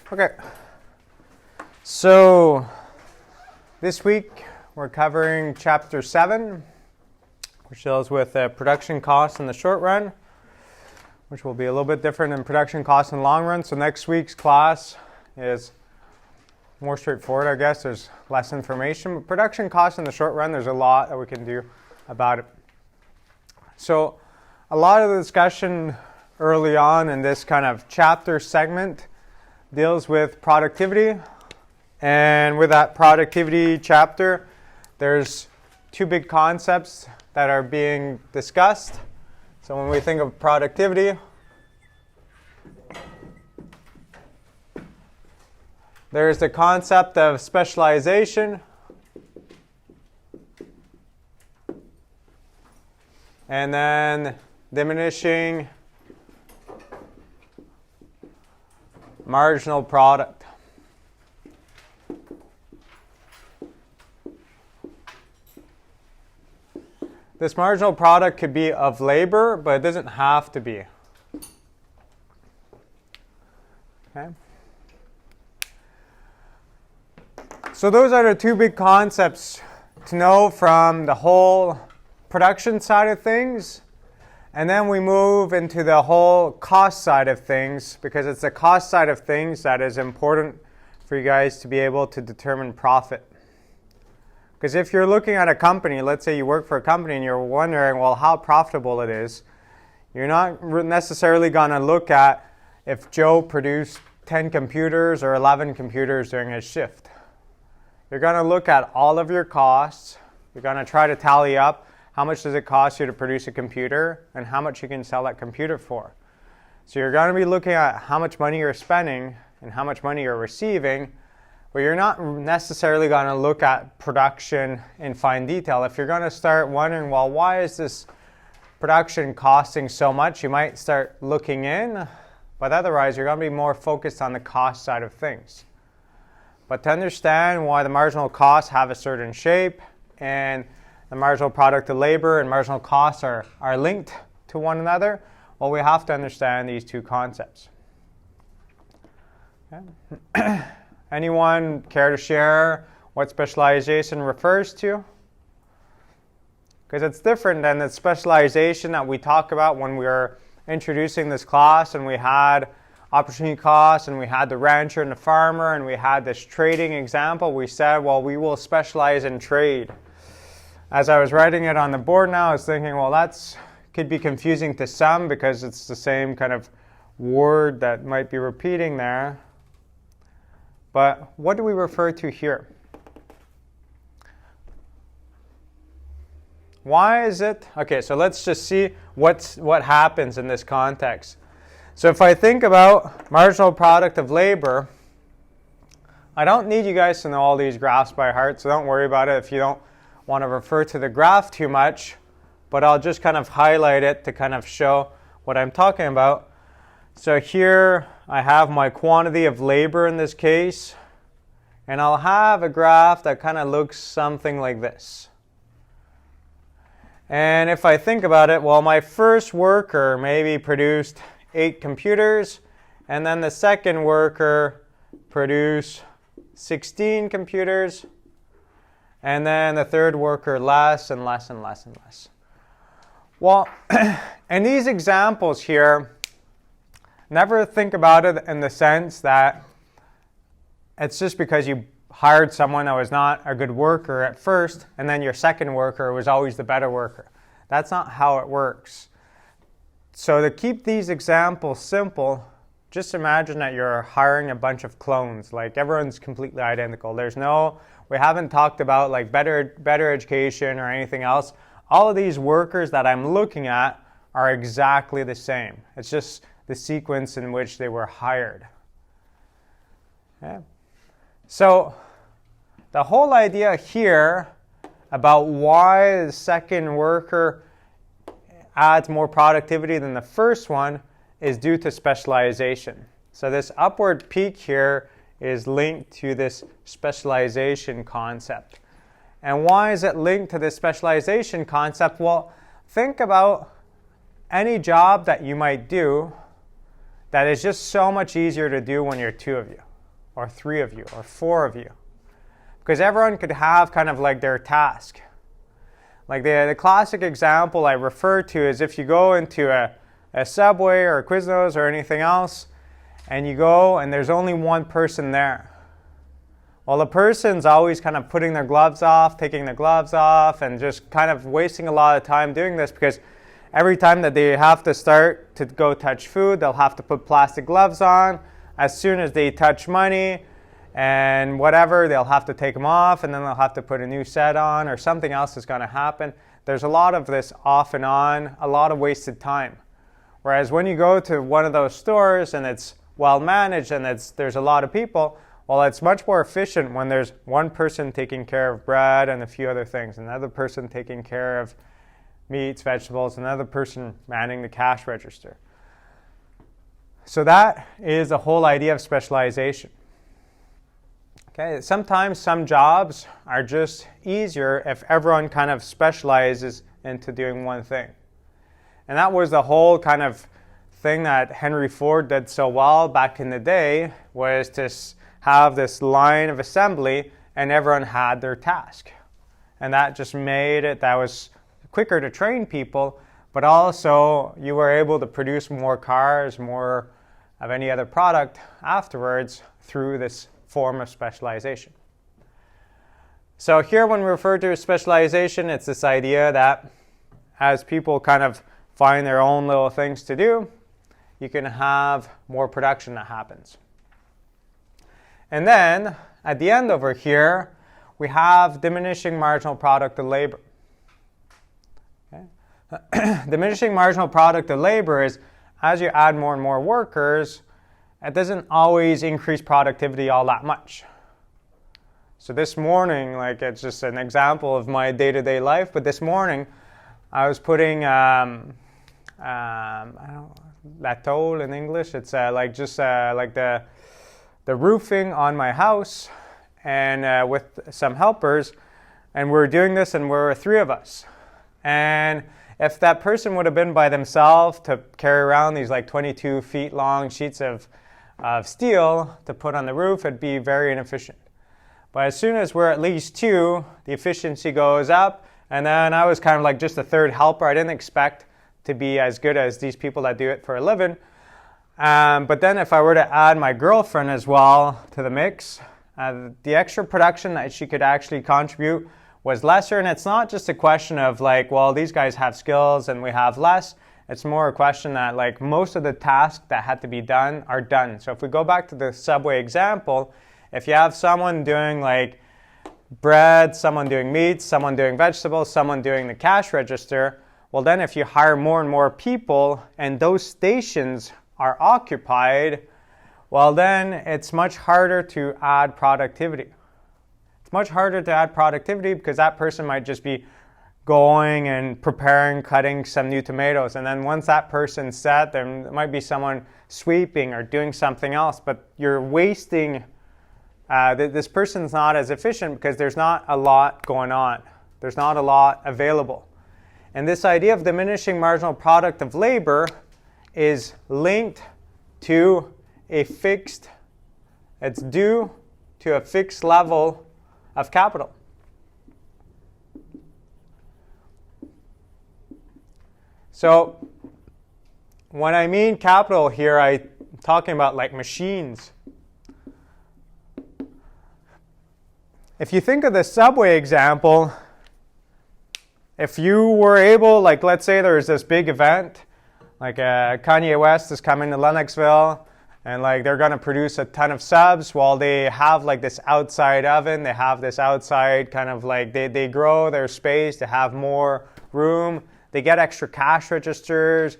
Okay, so this week we're covering Chapter 7, which deals with production costs in the short run, which will be a little bit different than production costs in the long run. So next week's class is more straightforward, I guess. There's less information. But production costs in the short run, there's a lot that we can do about it. So a lot of the discussion early on in this kind of chapter segment deals with productivity. And with that productivity chapter, there's two big concepts that are being discussed. So when we think of productivity, there's the concept of specialization, and then diminishing marginal product. This marginal product could be of labor, but it doesn't have to be. Okay. So those are the two big concepts to know from the whole production side of things. And then we move into the whole cost side of things, because it's the cost side of things that is important for you guys to be able to determine profit. Because if you're looking at a company, let's say you work for a company and you're wondering, well, how profitable it is, you're not necessarily going to look at if Joe produced 10 computers or 11 computers during his shift. You're going to look at all of your costs. You're going to try to tally up how much does it cost you to produce a computer and how much you can sell that computer for. So you're going to be looking at how much money you're spending and how much money you're receiving, but you're not necessarily going to look at production in fine detail. If you're going to start wondering, well, why is this production costing so much, you might start looking in, but otherwise you're going to be more focused on the cost side of things. But to understand why the marginal costs have a certain shape and the marginal product of labor and marginal costs are linked to one another, well, we have to understand these two concepts. Okay. Anyone care to share what specialization refers to? Because it's different than the specialization that we talk about when we were introducing this class, and we had opportunity costs, and we had the rancher and the farmer, and we had this trading example. We said, well, we will specialize in trade. As I was writing it on the board now, I was thinking, well, that's could be confusing to some because it's the same kind of word that might be repeating there. But what do we refer to here? Why is it? Okay, so let's just see what happens in this context. So if I think about marginal product of labor, I don't need you guys to know all these graphs by heart, so don't worry about it if you don't want to refer to the graph too much, but I'll just kind of highlight it to kind of show what I'm talking about. So here I have my quantity of labor in this case, and I'll have a graph that kind of looks something like this. And if I think about it, well, my first worker maybe produced 8 computers, and then the second worker produced 16 computers, and then the third worker less and less and less and less. Well, in these examples here, never think about it in the sense that it's just because you hired someone that was not a good worker at first, and then your second worker was always the better worker. That's not how it works. So to keep these examples simple, just imagine that you're hiring a bunch of clones. Like everyone's completely identical. We haven't talked about like better education or anything else. All of these workers that I'm looking at are exactly the same. It's just the sequence in which they were hired. Okay. So the whole idea here about why the second worker adds more productivity than the first one is due to specialization. So this upward peak here is linked to this specialization concept. And why is it linked to this specialization concept? Well, think about any job that you might do that is just so much easier to do when you're two of you. or 3 of you or 4 of you, because everyone could have kind of like their task. Like the classic example I refer to is if you go into a Subway or a Quiznos or anything else, and you go and there's only one person there. Well, the person's always kind of putting their gloves off, taking their gloves off, and just kind of wasting a lot of time doing this, because every time that they have to start to go touch food, they'll have to put plastic gloves on. As soon as they touch money and whatever, they'll have to take them off, and then they'll have to put a new set on, or something else is going to happen. There's a lot of this off and on, a lot of wasted time. Whereas when you go to one of those stores and it's well managed and there's a lot of people, well, it's much more efficient when there's one person taking care of bread and a few other things, another person taking care of meats, vegetables, another person manning the cash register. So that is the whole idea of specialization. Okay, sometimes some jobs are just easier if everyone kind of specializes into doing one thing. And that was the whole kind of thing that Henry Ford did so well back in the day, was to have this line of assembly and everyone had their task. And that just made it, that was quicker to train people, but also you were able to produce more cars, more of any other product afterwards through this form of specialization. So here when we refer to specialization, it's this idea that as people kind of find their own little things to do, you can have more production that happens. And then at the end over here, we have diminishing marginal product of labor. Okay. Diminishing marginal product of labor is as you add more and more workers, it doesn't always increase productivity all that much. So this morning, like it's just an example of my day-to-day life, but this morning I was putting I don't know, la tôle in English. It's like just like the roofing on my house, and with some helpers, and we're doing this, and we're 3 of us. And if that person would have been by themselves to carry around these like 22 feet long sheets of steel to put on the roof, it'd be very inefficient. But as soon as we're at least 2, the efficiency goes up. And then I was kind of like just a third helper. I didn't expect to be as good as these people that do it for a living. But then if I were to add my girlfriend as well to the mix, the extra production that she could actually contribute was lesser. And it's not just a question of like, well, these guys have skills and we have less. It's more a question that like most of the tasks that had to be done are done. So if we go back to the Subway example, if you have someone doing like bread, someone doing meat, someone doing vegetables, someone doing the cash register, well then if you hire more and more people and those stations are occupied, well then it's much harder to add productivity. It's much harder to add productivity because that person might just be going and preparing, cutting some new tomatoes. And then once that person's set, there might be someone sweeping or doing something else, but you're wasting, this person's not as efficient because there's not a lot going on. There's not a lot available. And this idea of diminishing marginal product of labor is linked to it's due to a fixed level of capital. So when I mean capital here, I'm talking about like machines. If you think of the Subway example, if you were able, like let's say there's this big event, like Kanye West is coming to Lennoxville, and like they're going to produce a ton of subs while they have like this outside oven, they have this outside kind of like, they grow their space to have more room. They get extra cash registers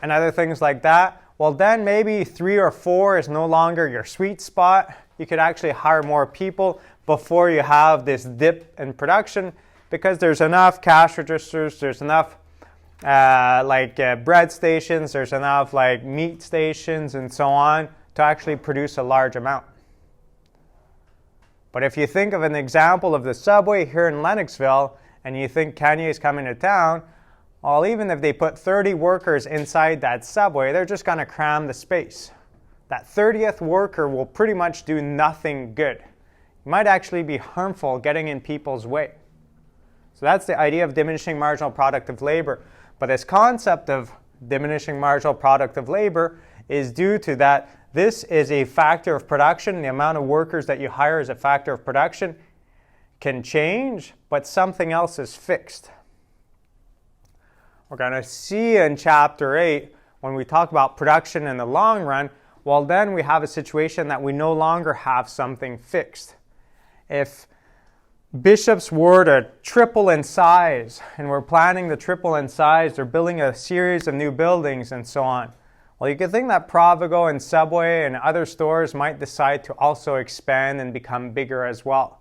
and other things like that. Well, then maybe 3 or 4 is no longer your sweet spot. You could actually hire more people before you have this dip in production because there's enough cash registers, there's enough bread stations, there's enough like meat stations and so on to actually produce a large amount. But if you think of an example of the Subway here in Lennoxville and you think Kanye is coming to town, well, even if they put 30 workers inside that Subway, they're just going to cram the space. that 30th worker will pretty much do nothing good. It might actually be harmful, getting in people's way. So that's the idea of diminishing marginal product of labor. But this concept of diminishing marginal product of labor is due to that this is a factor of production. The amount of workers that you hire is a factor of production. Can change, but something else is fixed. We're going to see in Chapter 8, when we talk about production in the long run, well, then we have a situation that we no longer have something fixed. If bishops were to triple in size, and we're planning to triple in size, they're building a series of new buildings and so on. Well, you could think that Provigo and Subway and other stores might decide to also expand and become bigger as well.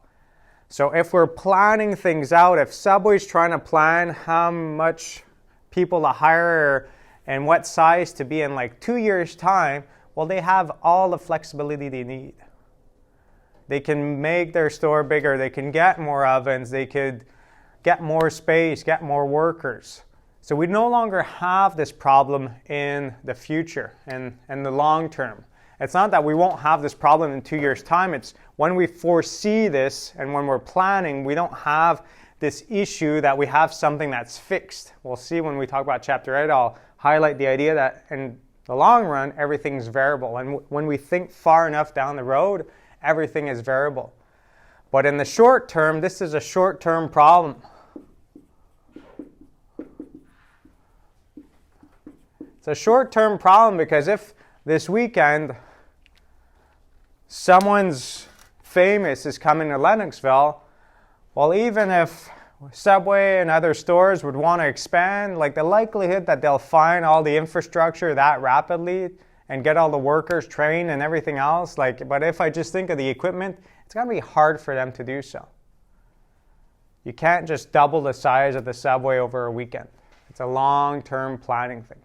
So if we're planning things out, if Subway's trying to plan how much people to hire and what size to be in like 2 years' time, well, they have all the flexibility they need. They can make their store bigger, they can get more ovens, they could get more space, get more workers. So we no longer have this problem in the future and in the long term. It's not that we won't have this problem in 2 years' time. It's when we foresee this and when we're planning, we don't have this issue that we have something that's fixed. We'll see when we talk about Chapter 8, I'll highlight the idea that in the long run, everything's variable. And when we think far enough down the road, everything is variable. But in the short term, this is a short-term problem. It's a short-term problem because if this weekend someone's famous is coming to Lennoxville, well, even if Subway and other stores would want to expand, like the likelihood that they'll find all the infrastructure that rapidly and get all the workers trained and everything else, but if I just think of the equipment, it's going to be hard for them to do so. You can't just double the size of the Subway over a weekend. It's a long-term planning thing.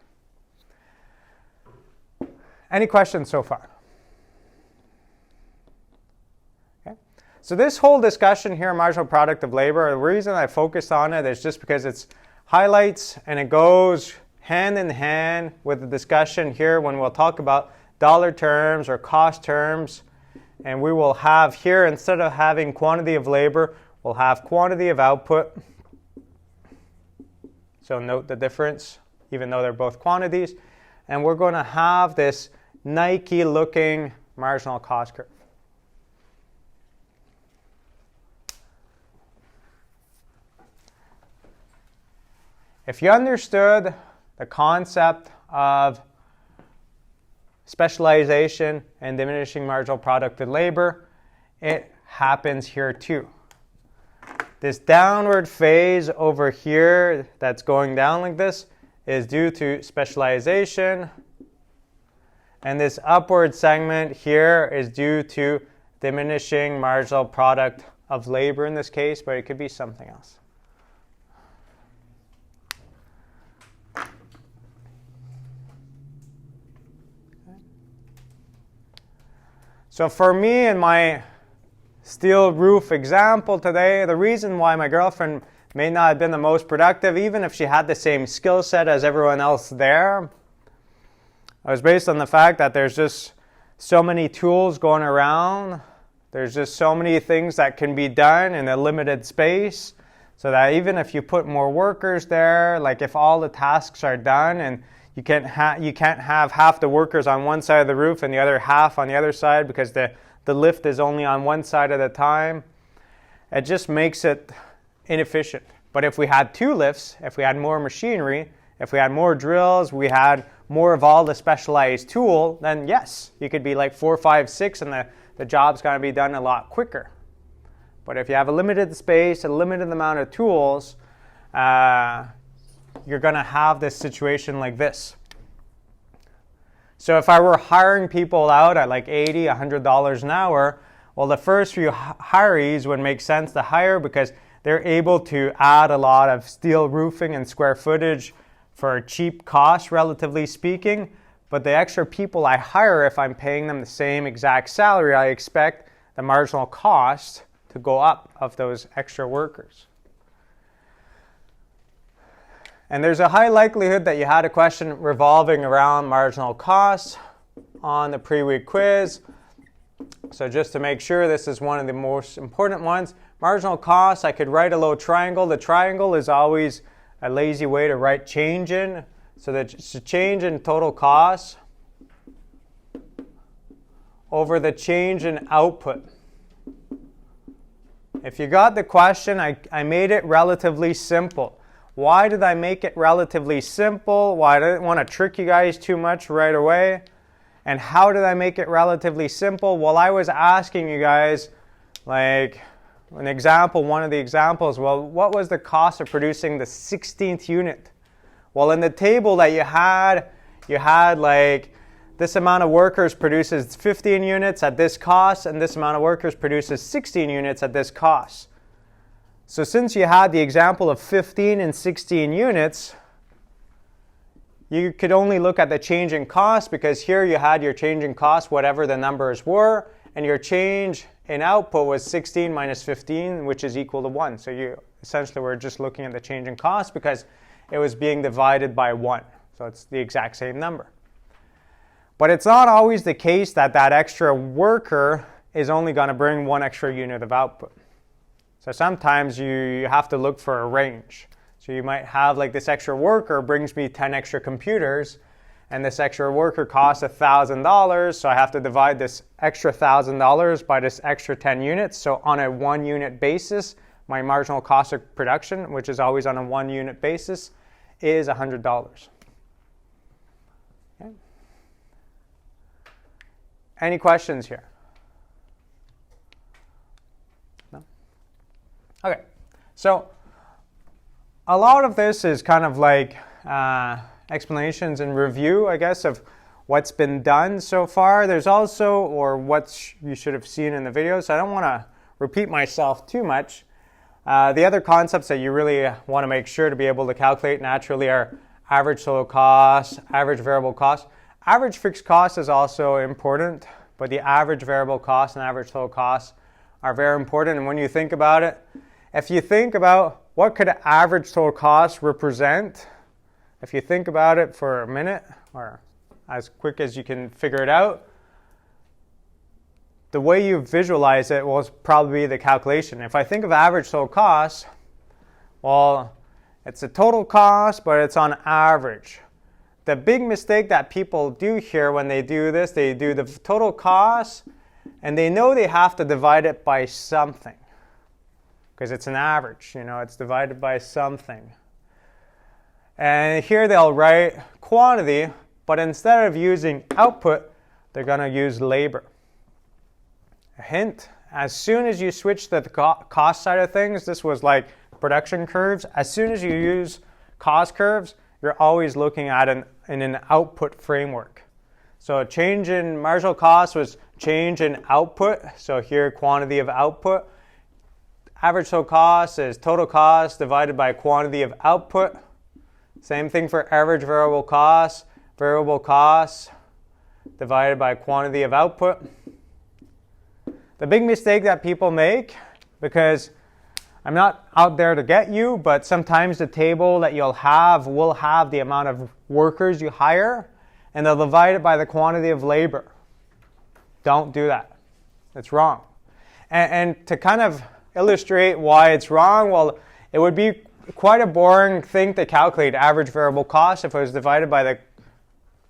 Any questions so far? Okay. So this whole discussion here, marginal product of labor, the reason I focused on it is just because it's highlights and it goes hand in hand with the discussion here when we'll talk about dollar terms or cost terms. And we will have here, instead of having quantity of labor, we'll have quantity of output. So note the difference, even though they're both quantities. And we're going to have this Nike-looking marginal cost curve. If you understood the concept of specialization and diminishing marginal product of labor, it happens here too. This downward phase over here that's going down like this is due to specialization, and this upward segment here is due to diminishing marginal product of labor in this case, but it could be something else. So for me in my steel roof example today, the reason why my girlfriend may not have been the most productive, even if she had the same skill set as everyone else there, was based on the fact that there's just so many tools going around. There's just so many things that can be done in a limited space, so that even if you put more workers there, like if all the tasks are done and you can't have half the workers on one side of the roof and the other half on the other side because the lift is only on one side at a time, it just makes it inefficient. But if we had two lifts, if we had more machinery, if we had more drills, we had more of all the specialized tool, then yes, you could be like 4, 5, 6 and the job's going to be done a lot quicker. But if you have a limited space, a limited amount of tools, you're going to have this situation like this. So if I were hiring people out at like $80, $100 an hour, well, the first few hirees would make sense to hire because they're able to add a lot of steel roofing and square footage for a cheap cost, relatively speaking. But the extra people I hire, if I'm paying them the same exact salary, I expect the marginal cost to go up of those extra workers. And there's a high likelihood that you had a question revolving around marginal costs on the pre-week quiz. So just to make sure, this is one of the most important ones. Marginal cost, I could write a little triangle. The triangle is always a lazy way to write change in. So that's the change in total cost over the change in output. If you got the question, I made it relatively simple. Why did I make it relatively simple? Well, I didn't want to trick you guys too much right away. And how did I make it relatively simple? Well, I was asking you guys, like an example, one of the examples, well, what was the cost of producing the 16th unit? Well, in the table that you had like this amount of workers produces 15 units at this cost, and this amount of workers produces 16 units at this cost. So since you had the example of 15 and 16 units, you could only look at the change in cost, because here you had your change in cost, whatever the numbers were, and your change in output was 16 minus 15, which is equal to 1. So you essentially were just looking at the change in cost because it was being divided by 1. So it's the exact same number. But it's not always the case that that extra worker is only going to bring 1 extra unit of output. So sometimes you have to look for a range. So you might have like this extra worker brings me 10 extra computers, and this extra worker costs $1,000, so I have to divide this extra $1,000 by this extra 10 units. So on a 1 unit basis, my marginal cost of production, which is always on a 1 unit basis, is $100. Okay. Any questions here? No? Okay, so a lot of this is kind of like explanations and review, I guess, of what's been done so far. There's also, or what you should have seen in the video, so I don't want to repeat myself too much. The other concepts that you really want to make sure to be able to calculate naturally are average total cost, average variable cost. Average fixed cost is also important, but the average variable cost and average total cost are very important. And when you think about it, if you think about what could average total cost represent, if you think about it for a minute, or as quick as you can figure it out, the way you visualize it will probably be the calculation. If I think of average total cost, well, it's a total cost, but it's on average. The big mistake that people do here when they do this, they do the total cost, and they know they have to divide it by something, because it's an average, it's divided by something. And here they'll write quantity, but instead of using output, they're going to use labor. A hint, as soon as you switch to the cost side of things, this was like production curves, as soon as you use cost curves, you're always looking at in an output framework. So change in marginal cost was change in output, so here quantity of output. Average total cost is total cost divided by quantity of output. Same thing for average variable cost divided by quantity of output. The big mistake that people make, because I'm not out there to get you, but sometimes the table that you'll have will have the amount of workers you hire, and they'll divide it by the quantity of labor. Don't do that. It's wrong. And to kind of illustrate why it's wrong, well, it would be quite a boring thing to calculate average variable cost if it was divided by the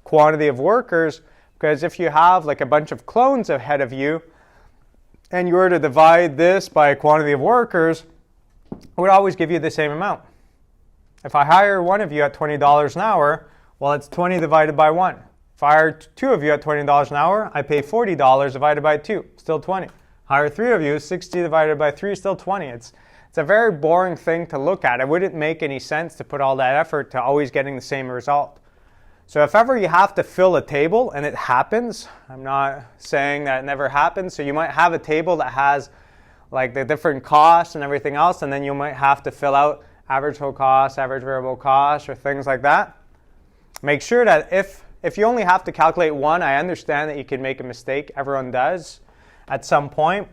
quantity of workers, because if you have like a bunch of clones ahead of you and you were to divide this by a quantity of workers, it would always give you the same amount. If I hire one of you at $20 an hour, well, it's 20 divided by 1. If I hire 2 of you at $20 an hour, I pay $40 divided by 2, still 20. Hire 3 of you, 60 divided by 3, still 20. It's a very boring thing to look at. It wouldn't make any sense to put all that effort to always getting the same result. So if ever you have to fill a table, and it happens, I'm not saying that it never happens, so you might have a table that has like the different costs and everything else, and then you might have to fill out average total cost, average variable cost, or things like that. Make sure that if you only have to calculate one, I understand that you can make a mistake. Everyone does at some point.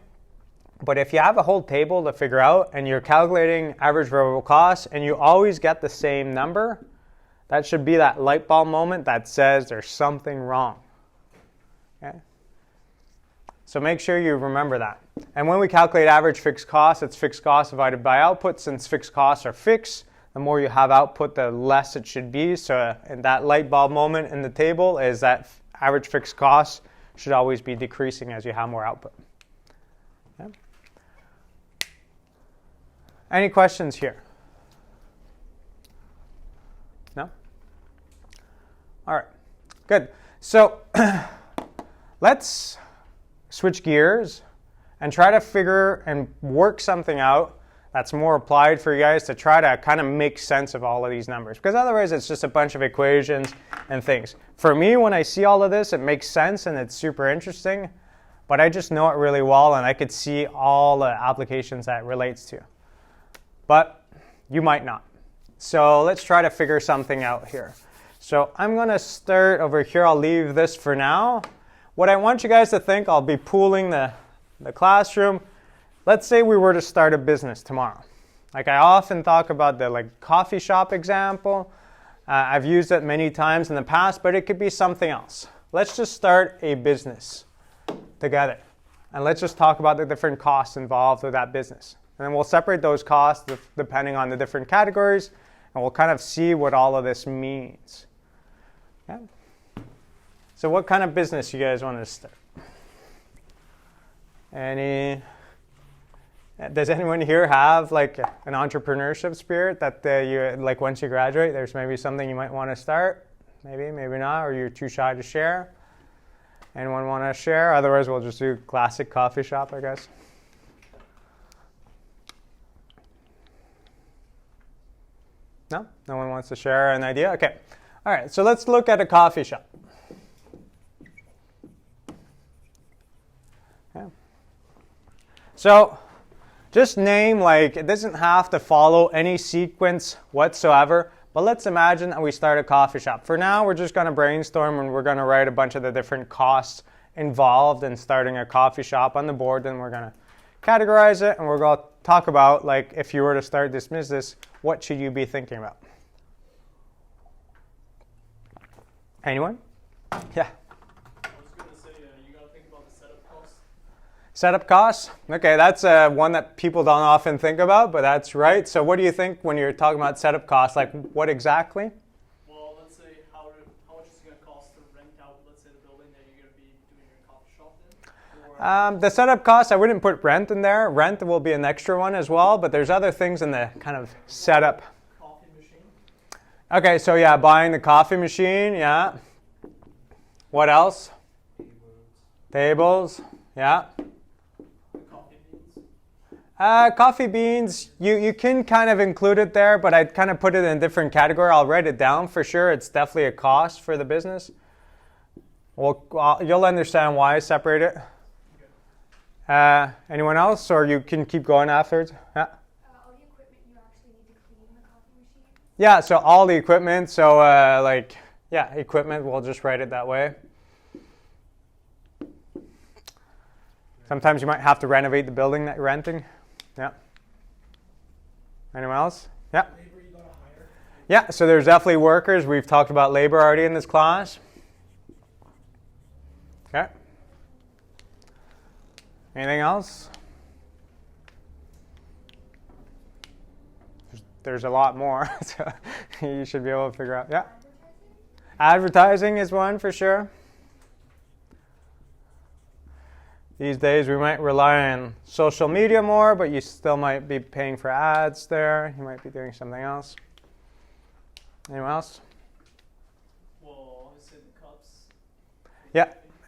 But if you have a whole table to figure out and you're calculating average variable cost and you always get the same number, that should be that light bulb moment that says there's something wrong. So make sure you remember that. And when we calculate average fixed cost, it's fixed cost divided by output. Since fixed costs are fixed, the more you have output, the less it should be. So in that light bulb moment in the table is that average fixed cost should always be decreasing as you have more output. Okay. Any questions here? No? All right, good. So let's switch gears and try to figure and work something out that's more applied for you guys to try to kind of make sense of all of these numbers. Because otherwise it's just a bunch of equations and things. For me, when I see all of this, it makes sense and it's super interesting. But I just know it really well and I could see all the applications that it relates to. But you might not. So let's try to figure something out here. So I'm going to start over here. I'll leave this for now. What I want you guys to think, I'll be pooling the classroom. Let's say we were to start a business tomorrow. Like I often talk about the coffee shop example. I've used it many times in the past, but it could be something else. Let's just start a business together. And let's just talk about the different costs involved with that business. And then we'll separate those costs depending on the different categories. And we'll kind of see what all of this means. Yeah. So what kind of business you guys want to start? Does anyone here have like an entrepreneurship spirit that you like once you graduate, there's maybe something you might want to start? Maybe, maybe not, or you're too shy to share? Anyone want to share? Otherwise, we'll just do classic coffee shop, I guess. No? No one wants to share an idea? Okay. All right, so let's look at a coffee shop. Yeah. So just name, like, it doesn't have to follow any sequence whatsoever, but let's imagine that we start a coffee shop. For now, we're just going to brainstorm and we're going to write a bunch of the different costs involved in starting a coffee shop on the board. Then we're going to categorize it and we're going to talk about, like, if you were to start this business, what should you be thinking about? Anyone? Yeah. Setup costs? Okay, that's one that people don't often think about, but that's right. So what do you think when you're talking about setup costs? Like what exactly? Well, let's say how much is it going to cost to rent out, let's say, the building that you're going to be doing your coffee shop in? The setup costs, I wouldn't put rent in there. Rent will be an extra one as well, but there's other things in the kind of setup. Coffee machine? Okay, so yeah, buying the coffee machine, yeah. What else? Tables, yeah. Coffee beans, you can kind of include it there, but I'd kind of put it in a different category. I'll write it down for sure. It's definitely a cost for the business. Well, you'll understand why I separate it. Anyone else, or you can keep going afterwards? Yeah. All the equipment you actually need to clean the coffee machine? Yeah, so all the equipment. So equipment, we'll just write it that way. Sometimes you might have to renovate the building that you're renting. Yeah. Anyone else? Yeah. Labor you gotta hire? Yeah, so there's definitely workers. We've talked about labor already in this class. Okay. Anything else? There's a lot more, so you should be able to figure out. Yeah. Advertising is one for sure. These days we might rely on social media more, but you still might be paying for ads there. You might be doing something else. Anyone else? Well, obviously the cups.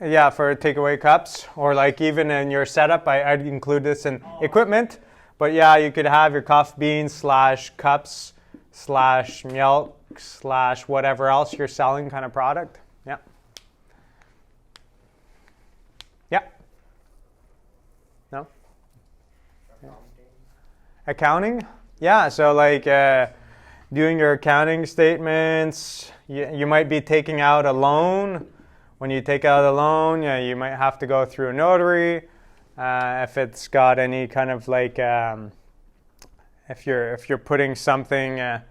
Yeah, for takeaway cups, or like even in your setup, I'd include this in equipment. But yeah, you could have your coffee beans / cups / milk / whatever else you're selling kind of product. Yeah. Yeah. No? Accounting? Yeah, so like doing your accounting statements. You might be taking out a loan. When you take out a loan, you might have to go through a notary. If it's got any kind of like, if you're putting something to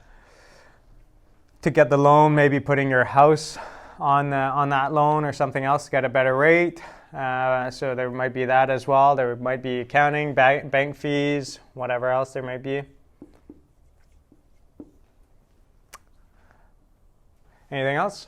get the loan, maybe putting your house on that loan or something else to get a better rate. So there might be that as well. There might be accounting, bank fees, whatever else there might be. Anything else?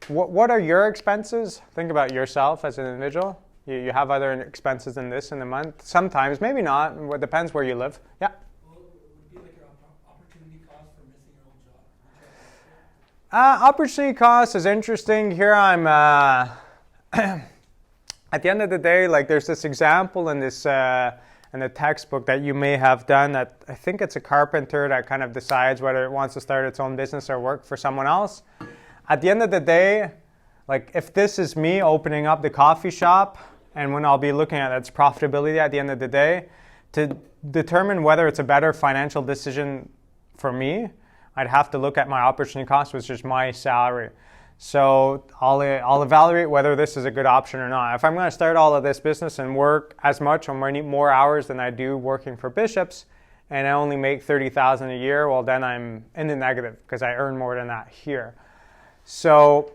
What are your expenses? Think about yourself as an individual. You have other expenses than this in the month. Sometimes, maybe not. It depends where you live. Yeah. Well, it would be like your opportunity cost for missing your old job. Opportunity cost is interesting. Here I'm, at the end of the day, like there's this example in this, in the textbook that you may have done that I think it's a carpenter that kind of decides whether it wants to start its own business or work for someone else. At the end of the day, like if this is me opening up the coffee shop and when I'll be looking at its profitability at the end of the day, to determine whether it's a better financial decision for me, I'd have to look at my opportunity cost, which is my salary. So I'll evaluate whether this is a good option or not. If I'm going to start all of this business and work as much or more hours than I do working for Bishops, and I only make $30,000 a year, well then I'm in the negative because I earn more than that here. So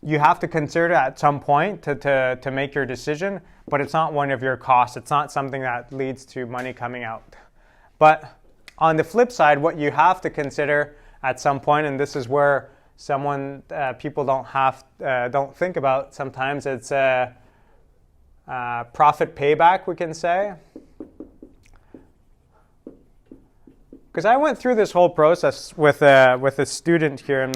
you have to consider it at some point to make your decision, but it's not one of your costs. It's not something that leads to money coming out. But on the flip side, what you have to consider at some point, and this is where people don't think about sometimes, it's profit payback, we can say. Because I went through this whole process with a student here in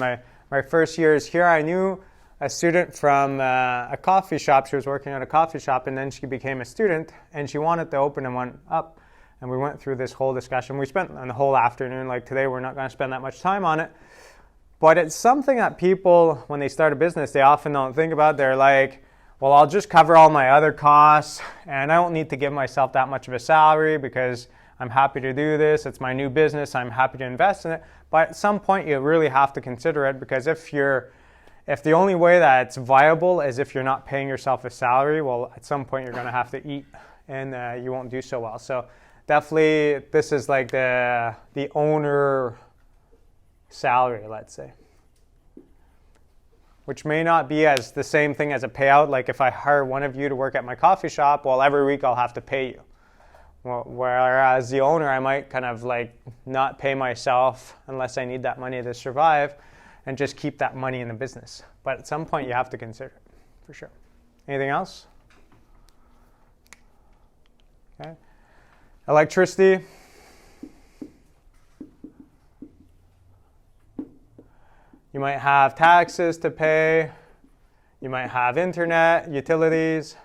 my first years here. I knew a student from a coffee shop. She was working at a coffee shop, and then she became a student, and she wanted to open one up. And we went through this whole discussion. We spent the whole afternoon. Like today, we're not going to spend that much time on it. But it's something that people, when they start a business, they often don't think about. They're like, well, I'll just cover all my other costs, and I don't need to give myself that much of a salary because I'm happy to do this. It's my new business. I'm happy to invest in it. But at some point, you really have to consider it, because if the only way that it's viable is if you're not paying yourself a salary, well, at some point you're going to have to eat, and you won't do so well. So definitely, this is like the owner salary, let's say, which may not be as the same thing as a payout. Like if I hire one of you to work at my coffee shop, well, every week I'll have to pay you. Well, whereas the owner, I might kind of like not pay myself unless I need that money to survive, and just keep that money in the business. But at some point, you have to consider it, for sure. Anything else? Okay. Electricity. You might have taxes to pay. You might have internet, utilities.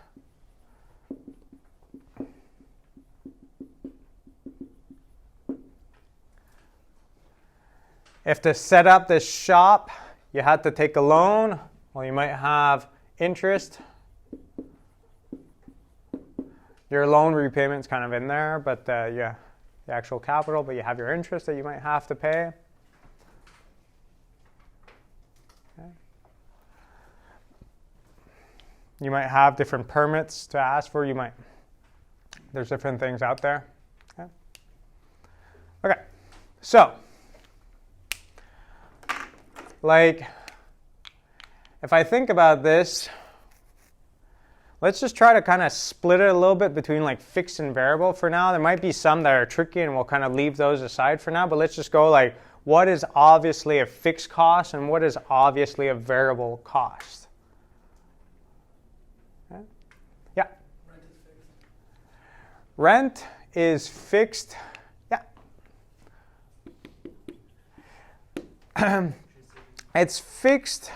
If to set up this shop, you had to take a loan, well, you might have interest. Your loan repayment's kind of in there, but yeah, the actual capital, but you have your interest that you might have to pay. Okay. You might have different permits to ask for. There's different things out there. Okay, so, like, if I think about this, let's just try to kind of split it a little bit between like fixed and variable for now. There might be some that are tricky, and we'll kind of leave those aside for now, but let's just go like, what is obviously a fixed cost and what is obviously a variable cost? Okay. Yeah? Rent is fixed. Yeah. It's fixed,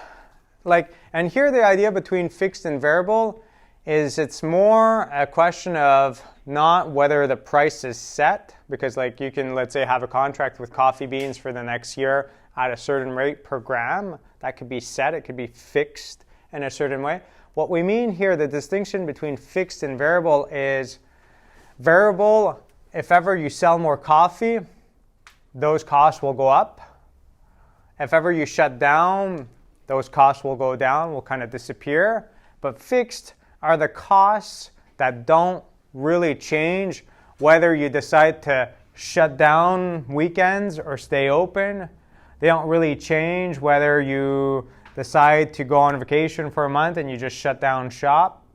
like, and here the idea between fixed and variable is it's more a question of not whether the price is set, because like you can, let's say, have a contract with Coffee Beans for the next year at a certain rate per gram. That could be set, it could be fixed in a certain way. What we mean here, the distinction between fixed and variable is variable, if ever you sell more coffee, those costs will go up. If ever you shut down, those costs will go down, will kind of disappear. But fixed are the costs that don't really change whether you decide to shut down weekends or stay open. They don't really change whether you decide to go on vacation for a month and you just shut down shop.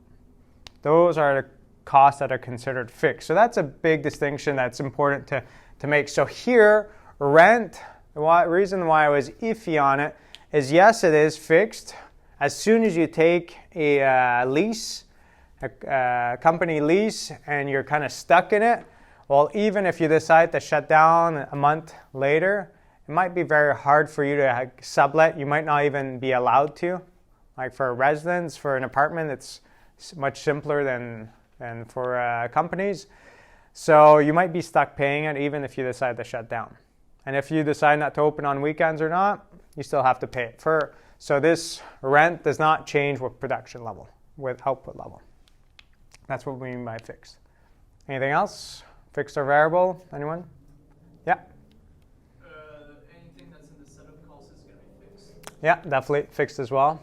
Those are the costs that are considered fixed. So that's a big distinction that's important to make. So here, rent, the reason why I was iffy on it is yes, it is fixed. As soon as you take a lease, a company lease, and you're kind of stuck in it, well, even if you decide to shut down a month later, it might be very hard for you to sublet. You might not even be allowed to. Like for a residence, for an apartment, it's much simpler than for companies. So you might be stuck paying it even if you decide to shut down. And if you decide not to open on weekends or not, you still have to pay it. So this rent does not change with production level, with output level. That's what we mean by fixed. Anything else? Fixed or variable? Anyone? Yeah? Anything that's in the setup cost is going to be fixed? Yeah, definitely fixed as well.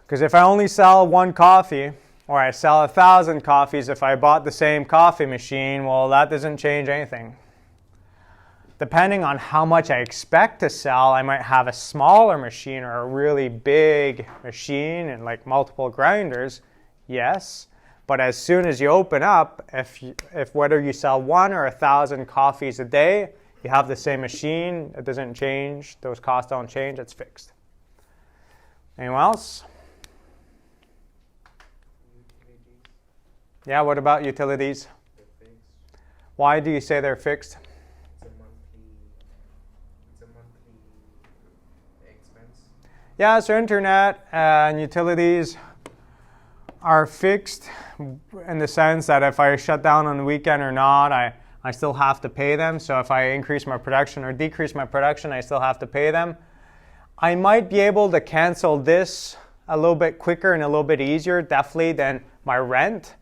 Because if I only sell one coffee, or I sell 1,000 coffees if I bought the same coffee machine, well, that doesn't change anything. Depending on how much I expect to sell, I might have a smaller machine or a really big machine and like multiple grinders, yes. But as soon as you open up, if whether you sell 1 or 1,000 coffees a day, you have the same machine, it doesn't change, those costs don't change, it's fixed. Anyone else? Yeah, what about utilities? They're fixed. Why do you say they're fixed? It's a monthly expense. Yeah, so internet and utilities are fixed in the sense that if I shut down on the weekend or not, I still have to pay them. So if I increase my production or decrease my production, I still have to pay them. I might be able to cancel this a little bit quicker and a little bit easier, definitely, than my rent.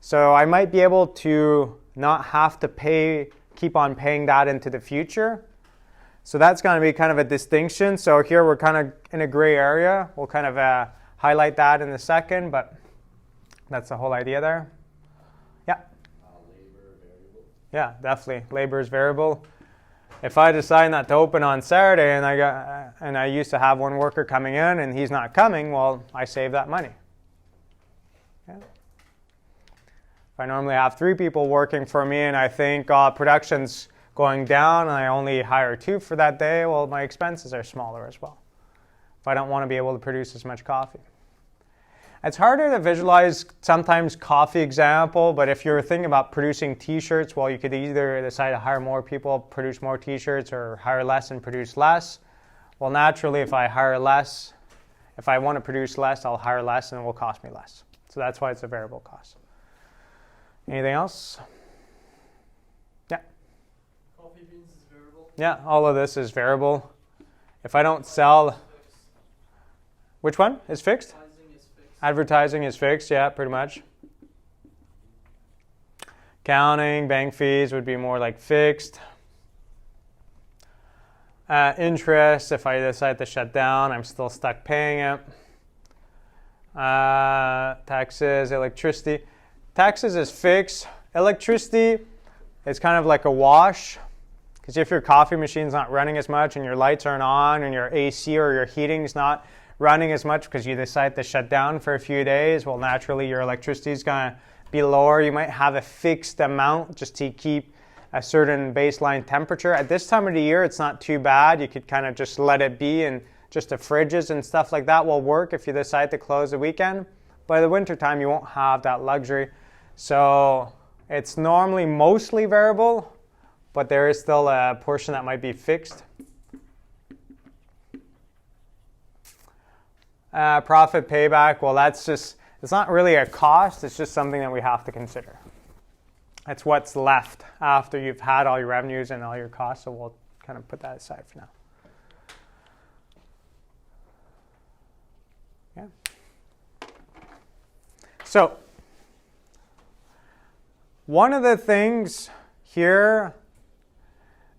So I might be able to not have to keep on paying that into the future. So that's going to be kind of a distinction. So here we're kind of in a gray area. We'll kind of highlight that in a second, but that's the whole idea there. Yeah? Labor variable. Yeah, definitely. Labor is variable. If I decide not to open on Saturday and I used to have one worker coming in and he's not coming, well, I save that money. Yeah. If I normally have 3 people working for me and I think production's going down and I only hire 2 for that day, well, my expenses are smaller as well. If I don't want to be able to produce as much coffee. It's harder to visualize sometimes coffee example, but if you're thinking about producing t-shirts, well, you could either decide to hire more people, produce more t-shirts, or hire less and produce less. Well, naturally, if I want to produce less, I'll hire less and it will cost me less. So that's why it's a variable cost. Anything else? Yeah. Coffee beans is variable. Yeah, all of this is variable. If I don't sell, which one is fixed? Advertising is fixed. Advertising is fixed, yeah, pretty much. Accounting, bank fees would be more like fixed. Interest, if I decide to shut down, I'm still stuck paying it. Taxes, electricity. Taxes is fixed. Electricity is kind of like a wash. Because if your coffee machine's not running as much and your lights aren't on and your AC or your heating's not running as much because you decide to shut down for a few days, well, naturally your electricity is going to be lower. You might have a fixed amount just to keep a certain baseline temperature. At this time of the year, it's not too bad. You could kind of just let it be, and just the fridges and stuff like that will work if you decide to close the weekend. By the winter time, you won't have that luxury. So it's normally mostly variable, but there is still a portion that might be fixed. Profit payback, well, it's not really a cost, it's just something that we have to consider. It's what's left after you've had all your revenues and all your costs, so we'll kind of put that aside for now. Yeah. So, one of the things here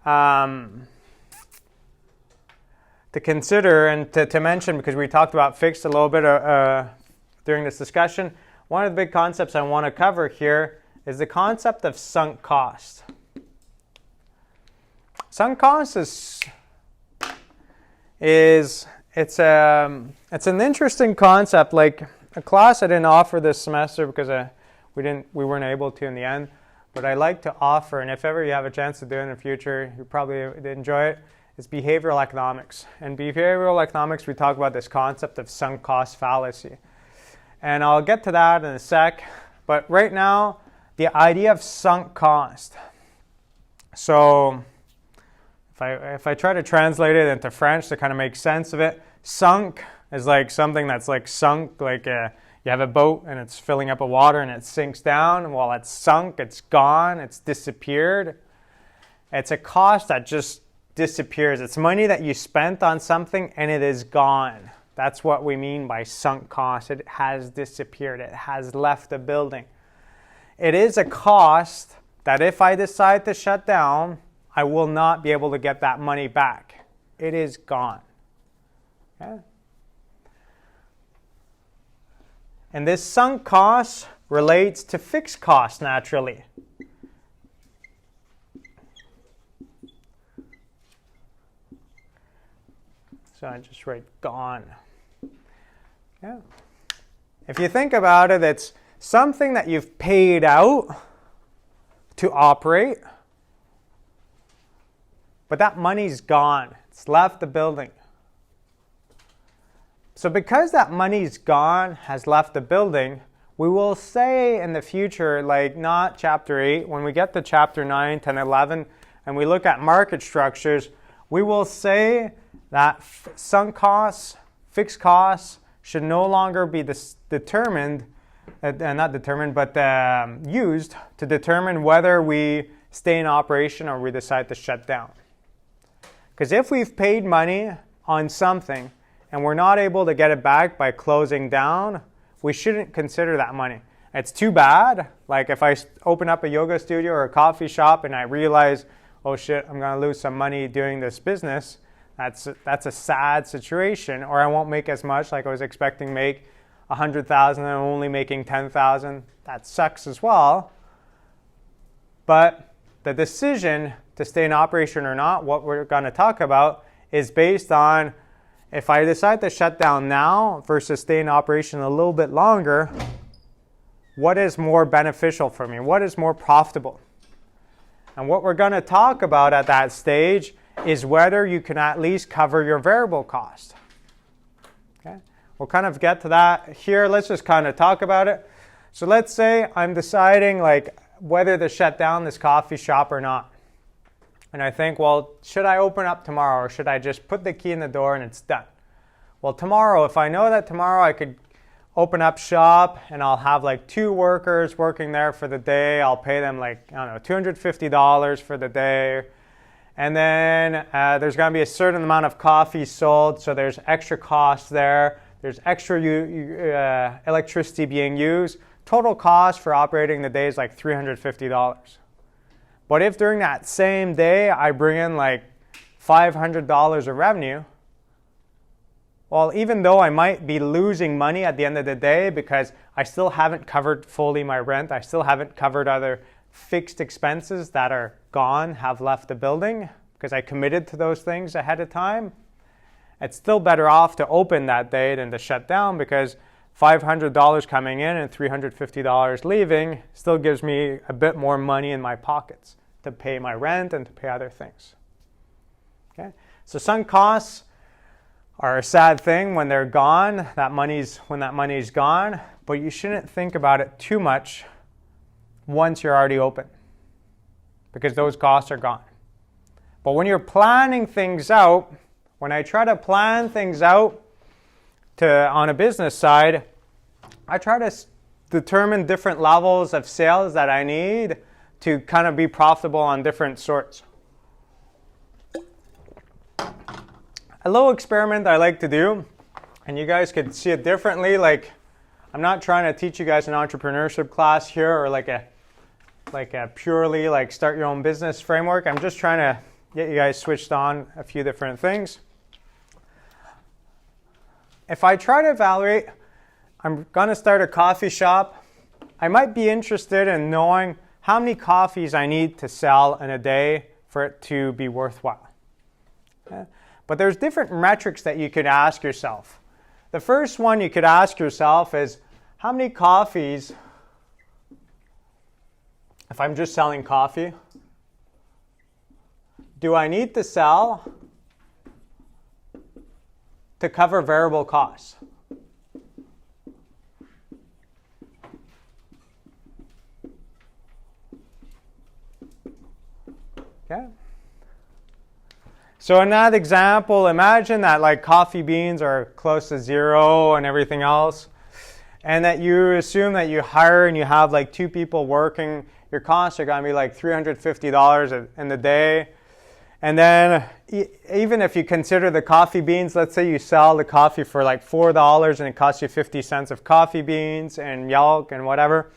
to consider and to mention, because we talked about fixed a little bit during this discussion, one of the big concepts I want to cover here is the concept of sunk cost. Sunk cost it's an interesting concept. Like a class I didn't offer this semester because we weren't able to in the end, but I like to offer, and if ever you have a chance to do it in the future, you probably enjoy it. It's behavioral economics. In behavioral economics, we talk about this concept of sunk cost fallacy. And I'll get to that in a sec. But right now, the idea of sunk cost. So if I try to translate it into French to kind of make sense of it, sunk is like something that's like sunk, like you have a boat and it's filling up with water and it sinks down. While it's sunk, it's gone, it's disappeared. It's a cost that just disappears. It's money that you spent on something and it is gone. That's what we mean by sunk cost. It has disappeared. It has left the building. It is a cost that if I decide to shut down, I will not be able to get that money back. It is gone. Okay? And this sunk cost relates to fixed costs naturally. So I just write gone. Yeah. If you think about it, it's something that you've paid out to operate, but that money's gone. It's left the building. So because that money's gone, has left the building, we will say in the future, like not chapter 8, when we get to chapter 9, 10, 11, and we look at market structures, we will say that sunk costs, fixed costs, should no longer be determined, not determined, but used to determine whether we stay in operation or we decide to shut down. Because if we've paid money on something and we're not able to get it back by closing down, we shouldn't consider that money. It's too bad. Like if I open up a yoga studio or a coffee shop and I realize, oh shit, I'm going to lose some money doing this business, that's a sad situation. Or I won't make as much, like I was expecting to make 100,000 and I'm only making 10,000. That sucks as well. But the decision to stay in operation or not, what we're going to talk about, is based on if I decide to shut down now versus stay in operation a little bit longer, what is more beneficial for me? What is more profitable? And what we're going to talk about at that stage is whether you can at least cover your variable cost. Okay? We'll kind of get to that here. Let's just kind of talk about it. So let's say I'm deciding like whether to shut down this coffee shop or not. And I think, well, should I open up tomorrow or should I just put the key in the door and it's done? Well, tomorrow, if I know that tomorrow I could open up shop and I'll have like 2 workers working there for the day, I'll pay them like, I don't know, $250 for the day. And then there's going to be a certain amount of coffee sold, so there's extra costs there. There's extra electricity being used. Total cost for operating the day is like $350. But if during that same day I bring in like $500 of revenue, well, even though I might be losing money at the end of the day because I still haven't covered fully my rent, I still haven't covered other fixed expenses that are gone, have left the building, because I committed to those things ahead of time, it's still better off to open that day than to shut down, because $500 coming in and $350 leaving still gives me a bit more money in my pockets to pay my rent and to pay other things. Okay? So sunk costs are a sad thing when they're gone, when that money's gone, but you shouldn't think about it too much once you're already open, because those costs are gone. But when you're planning things out, when I try to plan things out on a business side, I try to determine different levels of sales that I need to kind of be profitable on different sorts. A little experiment I like to do, and you guys could see it differently, like I'm not trying to teach you guys an entrepreneurship class here or like a purely like start your own business framework. I'm just trying to get you guys switched on a few different things. If I try to evaluate, I'm going to start a coffee shop I might be interested in knowing how many coffees I need to sell in a day for it to be worthwhile. Okay? But there's different metrics that you could ask yourself. The first one you could ask yourself is, how many coffees, if I'm just selling coffee, do I need to sell to cover variable costs? Okay. So in that example, imagine that like coffee beans are close to zero and everything else, and that you assume that you hire and you have like 2 people working. Your costs are going to be like $350 in the day. And then even if you consider the coffee beans, let's say you sell the coffee for like $4 and it costs you 50 cents of coffee beans and milk and whatever,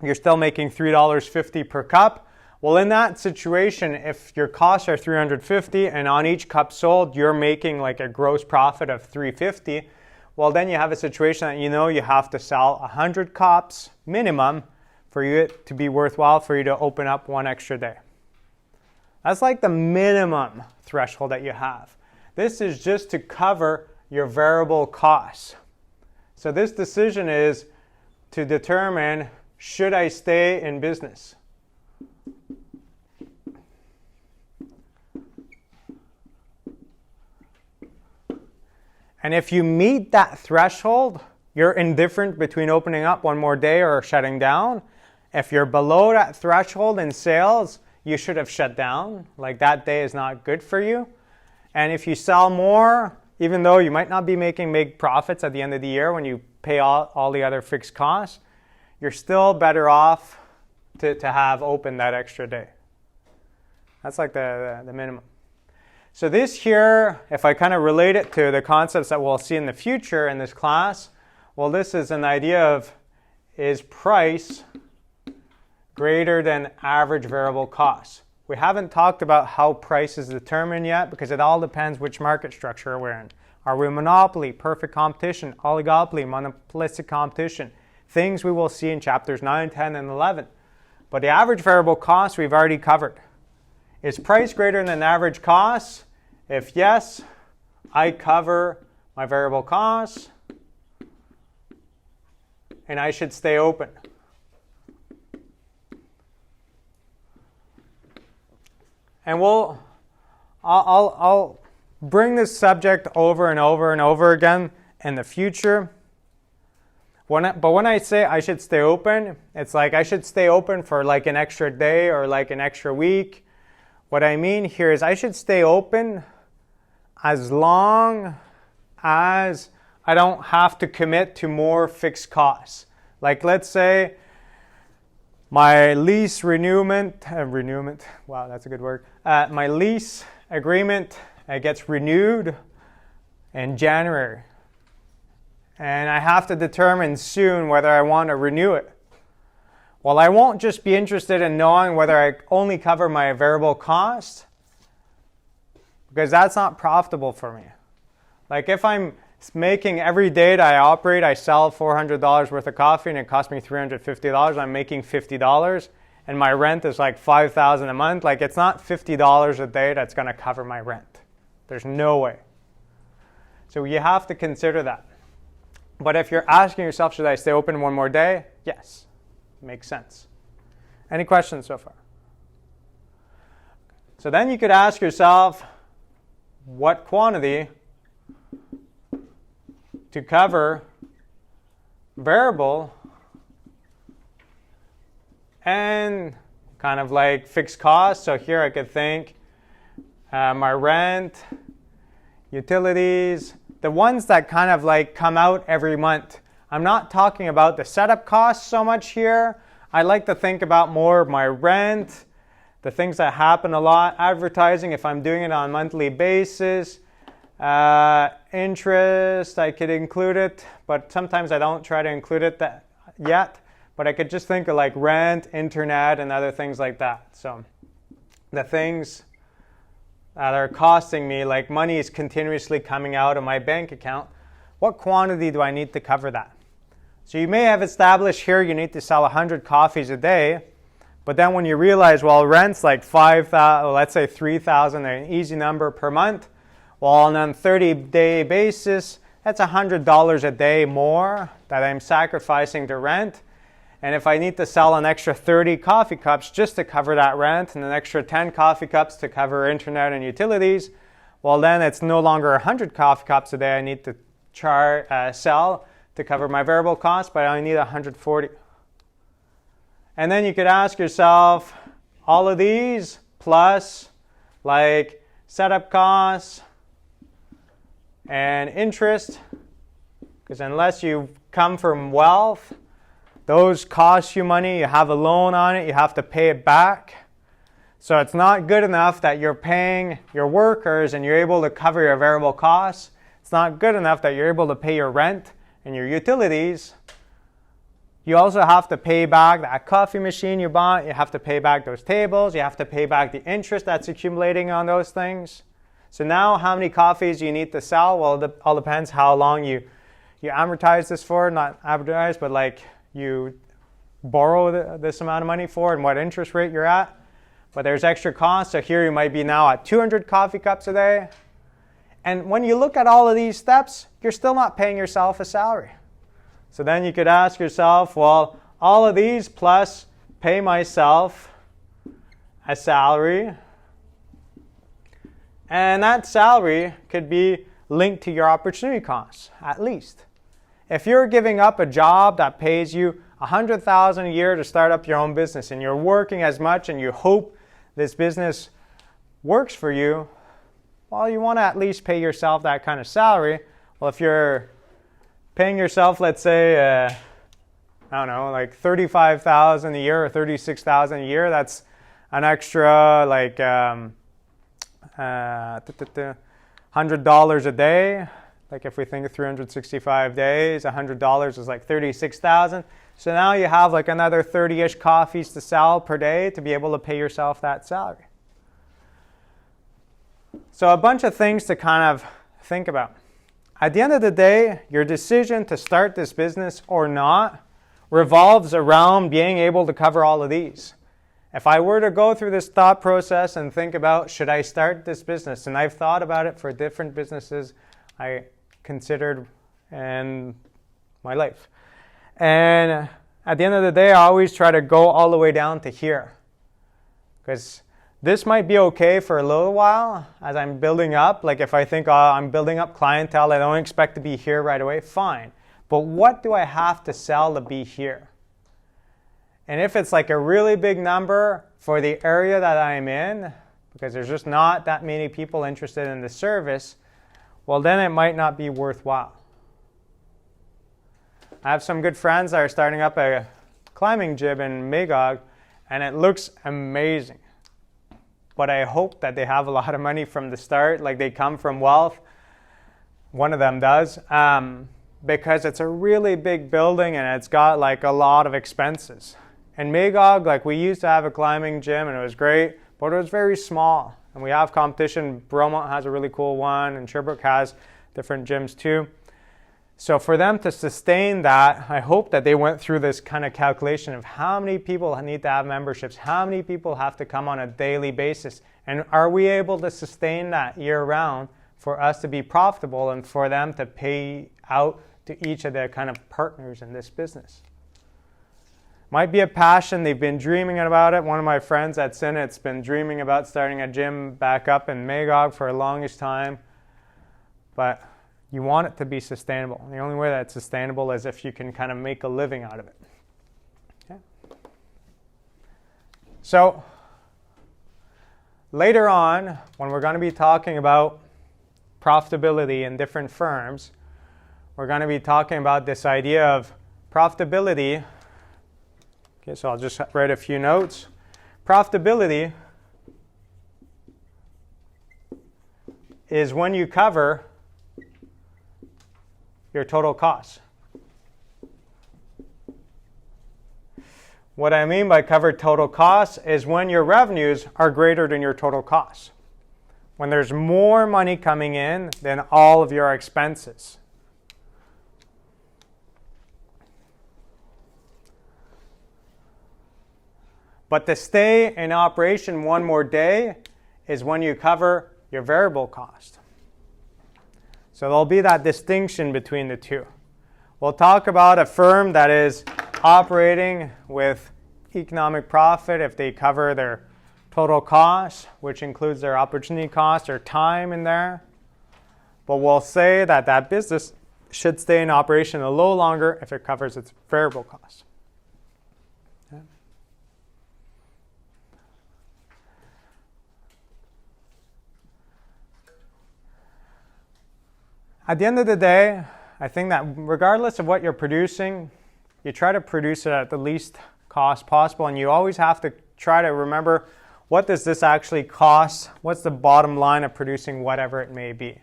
you're still making $3.50 per cup. Well, in that situation, if your costs are $350 and on each cup sold, you're making like a gross profit of $350, well, then you have a situation that you know you have to sell 100 cups minimum for it to be worthwhile for you to open up 1 extra day. That's like the minimum threshold that you have. This is just to cover your variable costs. So this decision is to determine, should I stay in business? And if you meet that threshold, you're indifferent between opening up 1 more day or shutting down. If you're below that threshold in sales, you should have shut down. Like that day is not good for you. And if you sell more, even though you might not be making big profits at the end of the year when you pay all the other fixed costs, you're still better off to have open that extra day. That's like the minimum. So this here, if I kind of relate it to the concepts that we'll see in the future in this class, well, this is an idea of, is price greater than average variable costs? We haven't talked about how price is determined yet because it all depends which market structure we're in. Are we monopoly, perfect competition, oligopoly, monopolistic competition? Things we will see in chapters 9, 10, and 11. But the average variable cost we've already covered. Is price greater than average costs? If yes, I cover my variable costs and I should stay open. And I'll bring this subject over and over and over again in the future. But when I say I should stay open, it's like I should stay open for like an extra day or like an extra week. What I mean here is I should stay open as long as I don't have to commit to more fixed costs. Like let's say my lease renewment, wow, that's a good word. My lease agreement gets renewed in January. And I have to determine soon whether I want to renew it. Well, I won't just be interested in knowing whether I only cover my variable cost, because that's not profitable for me. Like if I'm making every day that I operate, I sell $400 worth of coffee and it costs me $350, I'm making $50, and my rent is like $5,000 a month, like it's not $50 a day that's going to cover my rent. There's no way. So you have to consider that. But if you're asking yourself, should I stay open 1 more day? Yes. Makes sense. Any questions so far? So then you could ask yourself, what quantity to cover variable and kind of like fixed costs. So here I could think my rent, utilities, the ones that kind of like come out every month. I'm not talking about the setup costs so much here. I like to think about more my rent, the things that happen a lot, advertising if I'm doing it on a monthly basis, interest, I could include it, but sometimes I don't try to include it yet. But I could just think of like rent, internet, and other things like that. So the things that are costing me, like money is continuously coming out of my bank account, what quantity do I need to cover that? So you may have established here you need to sell 100 coffees a day, but then when you realize, well, rent's like 5,000, let's say 3,000, an easy number per month. Well, on a 30-day basis, that's $100 a day more that I'm sacrificing to rent. And if I need to sell an extra 30 coffee cups just to cover that rent and an extra 10 coffee cups to cover internet and utilities, well, then it's no longer 100 coffee cups a day I need to sell to cover my variable costs, but I only need 140. And then you could ask yourself, all of these plus like setup costs and interest, because unless you come from wealth, those cost you money, you have a loan on it, you have to pay it back. So it's not good enough that you're paying your workers and you're able to cover your variable costs. It's not good enough that you're able to pay your rent and your utilities. You also have to pay back that coffee machine you bought. You have to pay back those tables. You have to pay back the interest that's accumulating on those things. So now how many coffees you need to sell? Well, it all depends how long you amortize this for. Not amortize, but like you borrow this amount of money for and what interest rate you're at. But there's extra costs. So here you might be now at 200 coffee cups a day. And when you look at all of these steps, you're still not paying yourself a salary. So then you could ask yourself, well, all of these plus pay myself a salary. And that salary could be linked to your opportunity costs, at least. If you're giving up a job that pays you $100,000 a year to start up your own business and you're working as much and you hope this business works for you, well, you want to at least pay yourself that kind of salary. Well, if you're paying yourself, let's say, I don't know, like $35,000 a year or $36,000 a year, that's an extra like $100 a day. Like if we think of 365 days, $100 is like $36,000. So now you have like another 30-ish coffees to sell per day to be able to pay yourself that salary. So a bunch of things to kind of think about. At the end of the day, your decision to start this business or not revolves around being able to cover all of these. If I were to go through this thought process and think about, should I start this business? And I've thought about it for different businesses I considered in my life. And at the end of the day, I always try to go all the way down to here. Because this might be okay for a little while as I'm building up. Like if I think I'm building up clientele, I don't expect to be here right away, fine. But what do I have to sell to be here? And if it's like a really big number for the area that I'm in, because there's just not that many people interested in the service, well, then it might not be worthwhile. I have some good friends that are starting up a climbing gym in Magog, and it looks amazing. But I hope that they have a lot of money from the start, like they come from wealth. One of them does, because it's a really big building and it's got like a lot of expenses. In Magog, like we used to have a climbing gym and it was great, but it was very small. And we have competition. Bromont has a really cool one, and Sherbrooke has different gyms too. So for them to sustain that, I hope that they went through this kind of calculation of how many people need to have memberships, how many people have to come on a daily basis, and are we able to sustain that year round for us to be profitable and for them to pay out to each of the kind of partners in this business. Might be a passion. They've been dreaming about it. One of my friends at Sinet's been dreaming about starting a gym back up in Magog for the longest time. But you want it to be sustainable. The only way that's sustainable is if you can kind of make a living out of it. Okay. So later on, when we're going to be talking about profitability in different firms, we're going to be talking about this idea of profitability. Okay, so I'll just write a few notes. Profitability is when you cover your total costs. What I mean by cover total costs is when your revenues are greater than your total costs. When there's more money coming in than all of your expenses. But to stay in operation one more day is when you cover your variable cost. So there'll be that distinction between the two. We'll talk about a firm that is operating with economic profit if they cover their total costs, which includes their opportunity cost or time in there. But we'll say that that business should stay in operation a little longer if it covers its variable costs. Okay. At the end of the day, I think that regardless of what you're producing, you try to produce it at the least cost possible, and you always have to try to remember, what does this actually cost? What's the bottom line of producing whatever it may be?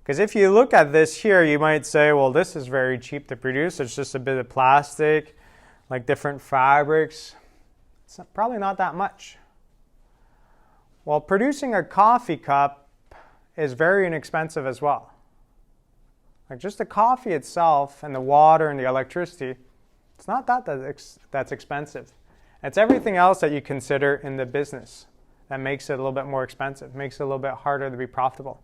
Because if you look at this here, you might say, well, this is very cheap to produce. It's just a bit of plastic, like different fabrics. It's probably not that much. Well, producing a coffee cup is very inexpensive as well. Like just the coffee itself and the water and the electricity, it's not that's expensive. It's everything else that you consider in the business that makes it a little bit more expensive, makes it a little bit harder to be profitable.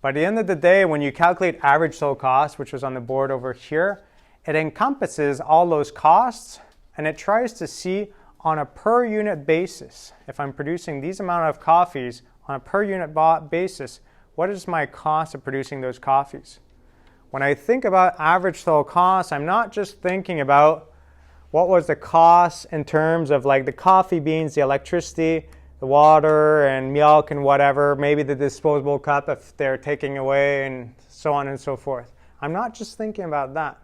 But at the end of the day, when you calculate average total cost, which was on the board over here, it encompasses all those costs, and it tries to see on a per unit basis, if I'm producing these amount of coffees on a per unit basis, what is my cost of producing those coffees? When I think about average total cost, I'm not just thinking about what was the cost in terms of like the coffee beans, the electricity, the water and milk and whatever, maybe the disposable cup if they're taking away and so on and so forth. I'm not just thinking about that.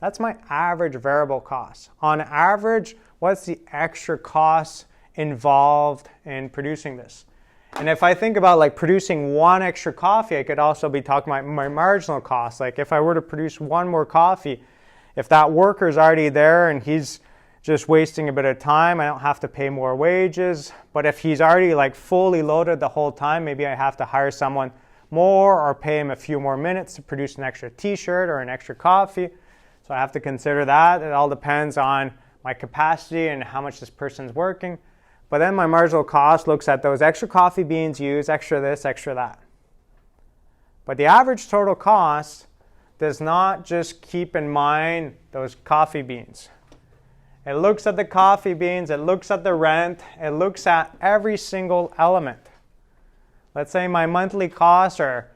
That's my average variable cost. On average, what's the extra cost involved in producing this? And if I think about like producing one extra coffee, I could also be talking about my marginal cost. Like if I were to produce one more coffee, if that worker's already there and he's just wasting a bit of time, I don't have to pay more wages. But if he's already like fully loaded the whole time, maybe I have to hire someone more or pay him a few more minutes to produce an extra t-shirt or an extra coffee. So I have to consider that. It all depends on my capacity and how much this person's working. But then my marginal cost looks at those extra coffee beans used, extra this, extra that. But the average total cost does not just keep in mind those coffee beans. It looks at the coffee beans, it looks at the rent, it looks at every single element. Let's say my monthly costs are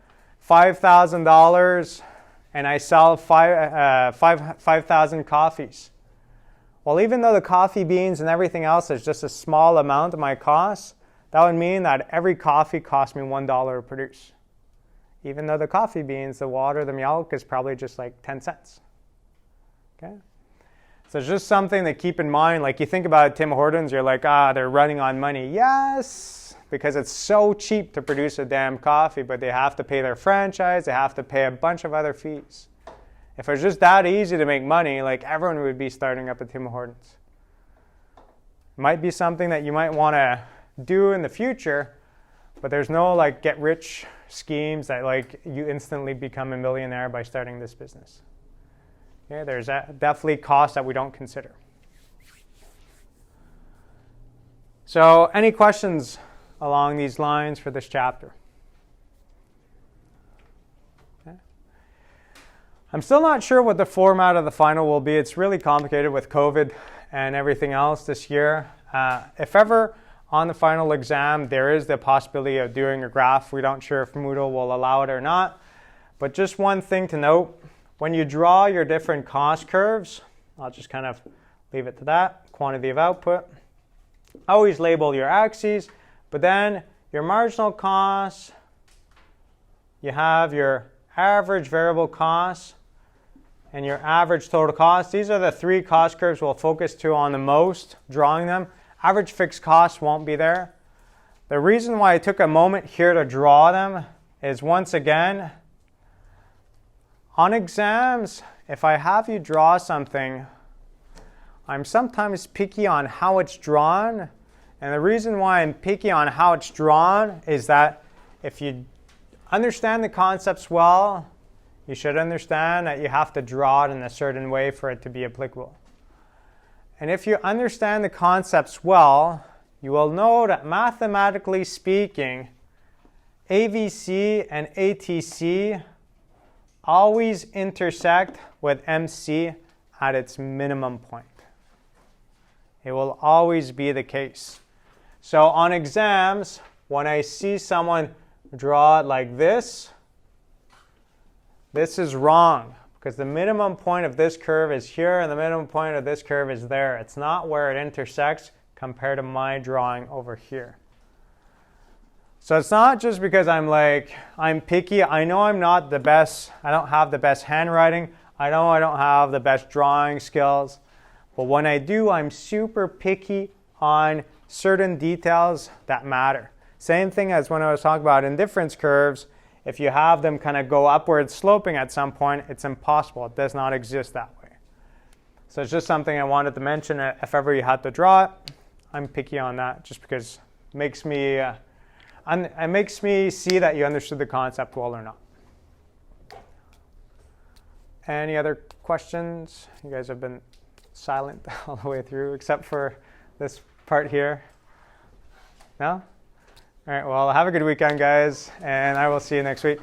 $5,000 and I sell 5,000 coffees. Well, even though the coffee beans and everything else is just a small amount of my costs, that would mean that every coffee costs me $1 to produce. Even though the coffee beans, the water, the milk is probably just like 10 cents. Okay? So it's just something to keep in mind. Like you think about Tim Hortons, you're like, they're running on money. Yes, because it's so cheap to produce a damn coffee, but they have to pay their franchise, they have to pay a bunch of other fees. If it was just that easy to make money, like everyone would be starting up a Tim Hortons. It might be something that you might want to do in the future, but there's no like get rich schemes that like you instantly become a millionaire by starting this business. Okay, there's definitely costs that we don't consider. So any questions along these lines for this chapter? Okay. I'm still not sure what the format of the final will be. It's really complicated with COVID and everything else this year. If ever on the final exam there is the possibility of doing a graph, we don't sure if Moodle will allow it or not. But just one thing to note. When you draw your different cost curves, I'll just kind of leave it to that, quantity of output. Always label your axes, but then your marginal costs, you have your average variable costs, and your average total cost. These are the three cost curves we'll focus to on the most, drawing them. Average fixed costs won't be there. The reason why I took a moment here to draw them is once again, on exams, if I have you draw something, I'm sometimes picky on how it's drawn. And the reason why I'm picky on how it's drawn is that if you understand the concepts well, you should understand that you have to draw it in a certain way for it to be applicable. And if you understand the concepts well, you will know that mathematically speaking, AVC and ATC always intersect with MC at its minimum point. It will always be the case. So on exams, when I see someone draw it like this is wrong because the minimum point of this curve is here and the minimum point of this curve is there. It's not where it intersects compared to my drawing over here. So it's not just because I'm picky. I know I'm not the best. I don't have the best handwriting. I know I don't have the best drawing skills. But when I do, I'm super picky on certain details that matter. Same thing as when I was talking about indifference curves. If you have them kind of go upward sloping at some point, it's impossible. It does not exist that way. So it's just something I wanted to mention. If ever you had to draw it, I'm picky on that just because it makes me see that you understood the concept well or not. Any other questions? You guys have been silent all the way through except for this part here. No? All right, well, have a good weekend, guys, and I will see you next week.